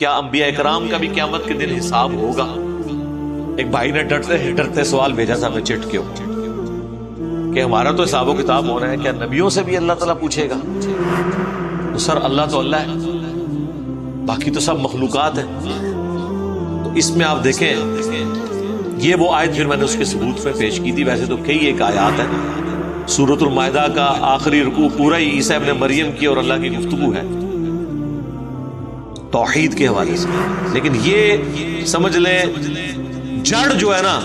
کیا انبیاء اکرام کا بھی قیامت کے دن حساب ہوگا؟ ایک بھائی نے ڈرتے سوال بھیجا تھا میں چٹ کے اوپر کہ ہمارا تو حساب و کتاب ہو رہا ہے، کیا نبیوں سے بھی اللہ تعالیٰ پوچھے گا؟ تو سر اللہ تو اللہ ہے، باقی تو سب مخلوقات ہیں۔ تو اس میں آپ دیکھیں یہ وہ آیت پھر میں نے اس کے ثبوت میں پیش کی تھی، ویسے تو کئی ایک آیات ہیں۔ سورۃ المائدہ کا آخری رکوع پورا ہی عیسیٰ ابن مریم کی اور اللہ کی گفتگو ہے توحید کے حوالے سے، لیکن یہ سمجھ لیں جڑ جو ہے نا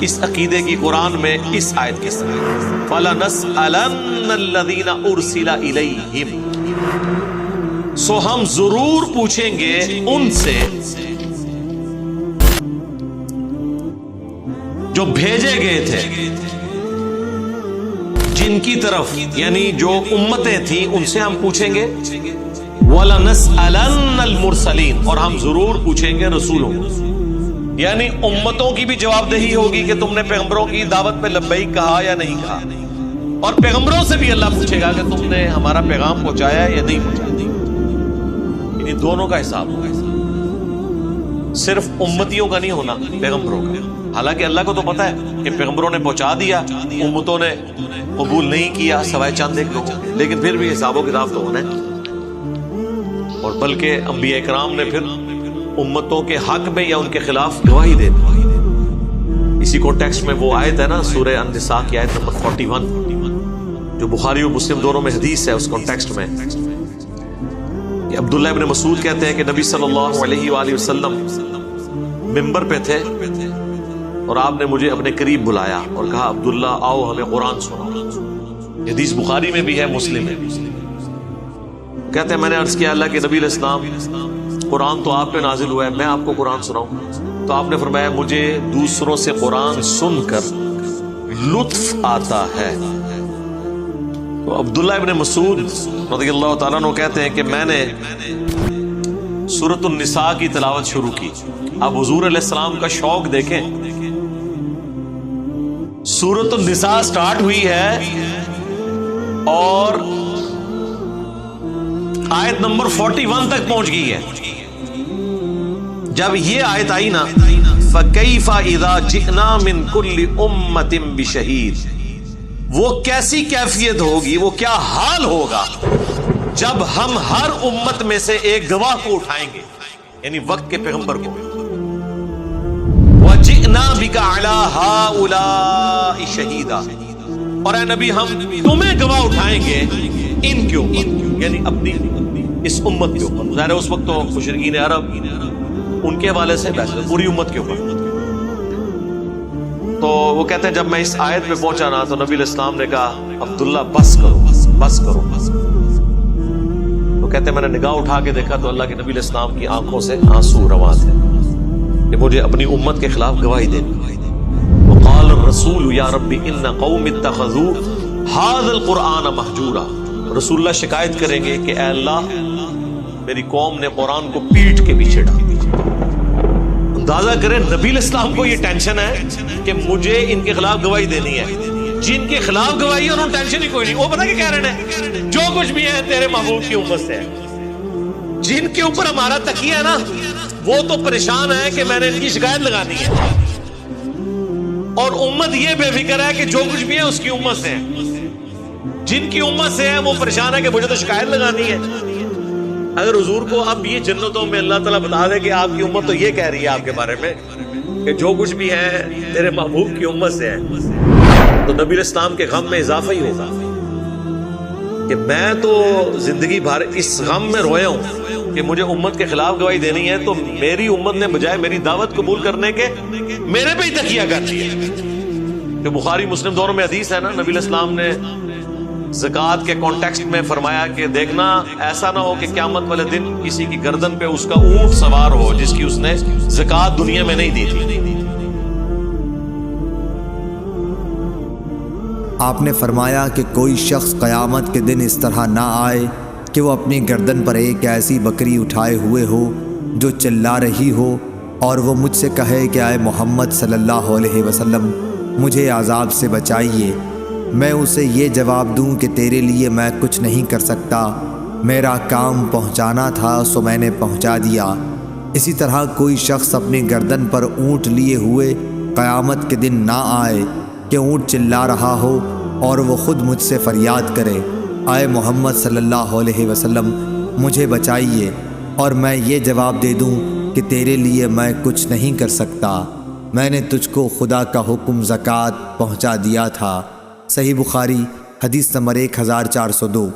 اس عقیدے کی قرآن میں اس آیت کے ساتھ فَلَنَسْأَلَنَّ الَّذِينَ أُرْسِلَ إِلَيْهِمْ، سو ہم ضرور پوچھیں گے ان سے جو بھیجے گئے تھے، جن کی طرف یعنی جو امتیں تھیں ان سے ہم پوچھیں گے، وَلَنَسْأَلَنَّ الْمُرْسَلِينَ، اور ہم ضرور پوچھیں گے رسولوں، یعنی امتوں کی بھی جواب دہی ہوگی کہ تم نے پیغمبروں کی دعوت پہ لبیک کہا یا نہیں کہا، اور پیغمبروں سے بھی اللہ پوچھے گا کہ تم نے ہمارا پیغام پہنچایا یا نہیں پہنچایا، یعنی دونوں کا حساب ہوگا، صرف امتیوں کا نہیں ہونا، پیغمبروں کا۔ حالانکہ اللہ کو تو پتا ہے کہ پیغمبروں نے پہنچا دیا، امتوں نے قبول نہیں کیا سوائے چند ایک لوگوں کے، لیکن پھر بھی حساب و کتاب تو ہونا ہے۔ اور بلکہ انبیاء کرام نے پھر امتوں کے حق میں یا ان کے خلاف گواہی دے دی۔ اسی کانٹیکسٹ میں وہ آیت ہے نا سورہ النساء کی آیت نمبر 41 جو بخاری و مسلم دونوں میں حدیث ہے، اس کانٹیکسٹ میں کہ عبداللہ ابن مسعود کہتے ہیں کہ نبی صلی اللہ علیہ وآلہ وسلم ممبر پہ تھے اور آپ نے مجھے اپنے قریب بلایا اور کہا عبداللہ آؤ ہمیں قرآن سناؤ۔ حدیث بخاری میں بھی ہے، مسلم میں بھی۔ کہتے ہیں میں نے عرض کیا اللہ کے نبی علیہ السلام قرآن تو آپ پہ نازل ہوا ہے، میں آپ کو قرآن سناؤں؟ تو آپ نے فرمایا مجھے دوسروں سے قرآن سن کر لطف آتا ہے۔ تو عبداللہ ابن مسعود رضی اللہ تعالیٰ عنہ کہتے ہیں کہ میں نے سورۃ النساء کی تلاوت شروع کی۔ اب حضور علیہ السلام کا شوق دیکھیں، سورۃ النساء سٹارٹ ہوئی ہے اور آیت نمبر 41 تک پہنچ گئی ہے۔ جب یہ آیت آئی نا فَكَيْفَ إِذَا جِئْنَا مِن كُلِّ أُمَّةٍ بِشَهِيدٍ، وہ کیسی کیفیت ہوگی، وہ کیا حال ہوگا جب ہم ہر امت میں سے ایک گواہ کو اٹھائیں گے، یعنی وقت کے پیغمبر کو۔ وَجِئْنَا بِكَ عَلَىٰ هَٰؤُلَاءِ شَهِيدًا، اور اے نبی ہم تمہیں گواہ اٹھائیں گے ان کے اوپر، یعنی اپنی اس امت کے اوپر۔ ظاہر ہے اس وقت تو مشرکین عرب ان کے حوالے سے بحث پوری امت کے اوپر۔ تو وہ کہتے ہیں جب میں اس آیت پہ پہنچا نا تو نبی علیہ السلام نے کہا عبداللہ بس کرو بس کرو۔ وہ کہتے ہیں میں نے نگاہ اٹھا کے دیکھا تو اللہ کے نبی علیہ السلام کی آنکھوں سے آنسو رواں تھے کہ مجھے اپنی امت کے خلاف گواہی دینی۔ وقال الرسول یا رب ان قوم اتخذوا هذا القرآن مہجورا، رسول اللہ شکایت کریں گے کہ اے اللہ میری قوم نے قرآن کو پیٹ کے پیچھے ڈال۔ اندازہ کریں نبی علیہ السلام کو یہ ٹینشن ہے کہ مجھے ان کے خلاف گواہی دینی ہے، جن کے خلاف گواہی ہے انہوں نے ٹینشن ہی کوئی نہیں، وہ پتہ کیا کہہ رہے ہیں جو کچھ بھی ہے تیرے محبوب کی امت سے ہے۔ جن کے اوپر ہمارا تکیہ ہے نا وہ تو پریشان ہے کہ میں نے ان کی شکایت لگانی ہے، اور امت یہ بے فکر ہے کہ جو کچھ بھی ہے اس کی امت سے ہے۔ جن کی امت سے ہے وہ پریشان ہے کہ مجھے تو شکایت لگانی ہے۔ اگر حضور کو اب یہ جنتوں میں اللہ تعالیٰ بتا دے کہ آپ کی امت تو یہ کہہ رہی ہے آپ کے بارے میں کہ جو کچھ بھی ہے تیرے محبوب کی امت سے ہے، تو نبی علیہ السلام کے غم میں اضافہ ہی ہوگا کہ میں تو زندگی بھر اس غم میں رویا ہوں کہ مجھے امت کے خلاف گواہی دینی ہے، تو میری امت نے بجائے میری دعوت قبول کرنے کے میرے پہ ہی تکیہ کر دیا۔ جو بخاری مسلم دونوں میں حدیث ہے نا، نبی علیہ السلام نے زکوٰۃ کے کانٹیکسٹ میں فرمایا کہ دیکھنا ایسا نہ ہو کہ قیامت والے دن کسی کی گردن پہ اس کا اونٹ سوار ہو جس کی اس نے زکوٰۃ دنیا میں نہیں دی تھی۔ آپ نے فرمایا کہ کوئی شخص قیامت کے دن اس طرح نہ آئے کہ وہ اپنی گردن پر ایک ایسی بکری اٹھائے ہوئے ہو جو چلا رہی ہو اور وہ مجھ سے کہے کہ اے محمد صلی اللہ علیہ وسلم مجھے عذاب سے بچائیے، میں اسے یہ جواب دوں کہ تیرے لیے میں کچھ نہیں کر سکتا، میرا کام پہنچانا تھا سو میں نے پہنچا دیا، اسی طرح کوئی شخص اپنی گردن پر اونٹ لیے ہوئے قیامت کے دن نہ آئے کہ اونٹ چلا رہا ہو اور وہ خود مجھ سے فریاد کرے، آئے محمد صلی اللہ علیہ وسلم مجھے بچائیے، اور میں یہ جواب دے دوں کہ تیرے لیے میں کچھ نہیں کر سکتا، میں نے تجھ کو خدا کا حکم زکوٰۃ پہنچا دیا تھا۔ صحیح بخاری حدیث نمبر 1402۔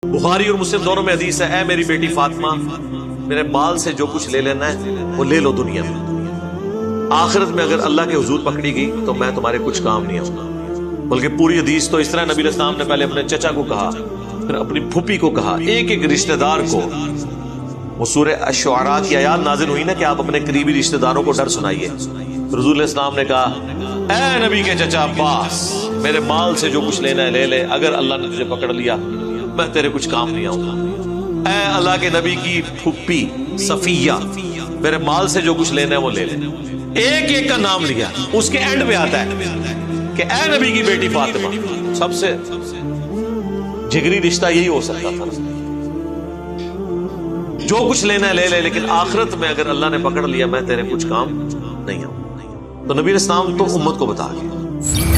بخاری اور مسلم دونوں میں حدیث ہے، اے میری بیٹی فاطمہ، میرے مال سے جو کچھ لے لینا ہے وہ لے لو دنیا میں، آخرت میں اگر اللہ کے حضور پکڑی گئی تو میں تمہارے کچھ کام نہیں آؤں گا۔ بلکہ پوری حدیث تو اس طرح نبی علیہ السلام نے پہلے اپنے چچا کو کہا، پھر اپنی پھوپھی کو کہا، ایک ایک رشتہ دار کو۔ وہ سورہ الشعراء کی آیات نازل ہوئی نا کہ آپ اپنے قریبی رشتہ داروں کو ڈر سنائیے۔ رسول علیہ السلام نے کہا، اے نبی کے چچا عباس، میرے مال سے جو کچھ لینا ہے لے لے، اگر اللہ نے تجھے پکڑ لیا میں تیرے کچھ کام نہیں آؤں گا۔ اے اللہ کے نبی کی پھوپھی صفیہ، میرے مال سے جو کچھ لینا ہے وہ لے لے۔ ایک ایک کا نام لیا، اس کے اینڈ پہ آتا ہے کہ اے نبی کی بیٹی فاطمہ۔ سب سے جگری رشتہ یہی ہو سکتا تھا، جو کچھ لینا ہے لے لے، لیکن آخرت میں اگر اللہ نے پکڑ لیا میں تیرے کچھ کام نہیں آؤں۔ تو نبی علیہ السلام تو امت کو بتا گئے۔